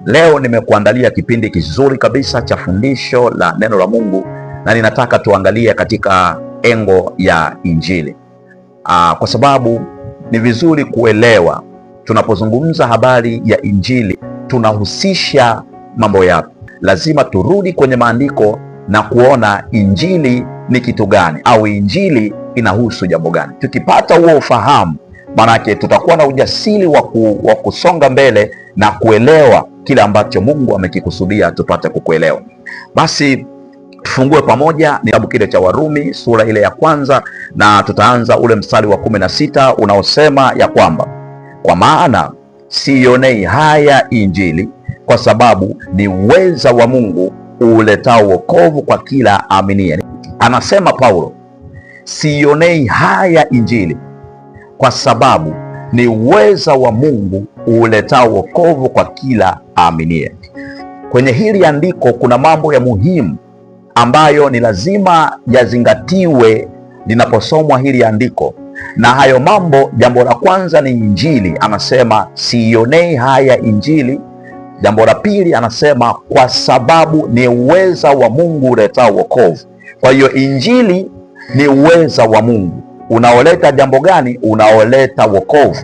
Leo nimekuandalia kipindi kizuri kabisa cha fundisho la neno la Mungu, na ninataka tuangalie katika engo ya Injili. Kwa sababu ni vizuri kuelewa tunapozungumza habari ya Injili tunahusisha mambo yapi. Lazima turudi kwenye maandiko na kuona Injili ni kitu gani, au Injili inahusu jambo gani. Tukipata huo ufahamu, manake tutakuwa na ujasiri wa kusonga mbele na kuelewa kile ambacho Mungu amekikusudia tupate kukuelewa. Basi tufungue pamoja kitabu kile cha Warumi sura ile ya kwanza, na tutaanza ule mstari wa 16 unaosema ya kwamba kwa maana siionei haya Injili, kwa sababu ni uweza wa Mungu uletao wokovu kwa kila aaminie. Anasema Paulo, siionei haya Injili kwa sababu ni uweza wa Mungu uletao wokovu kwa kila aaminie. Kwenye hili andiko kuna mambo ya muhimu ambayo ni lazima yazingatiwe linaposomwa hili andiko, na hayo mambo, jambo la kwanza ni Injili. Anasema siionei haya Injili. Jambo la pili anasema kwa sababu ni uweza wa Mungu uletao wokovu. Kwa hiyo Injili ni uweza wa Mungu unaoleta jambo gani? Unaoleta wokovu.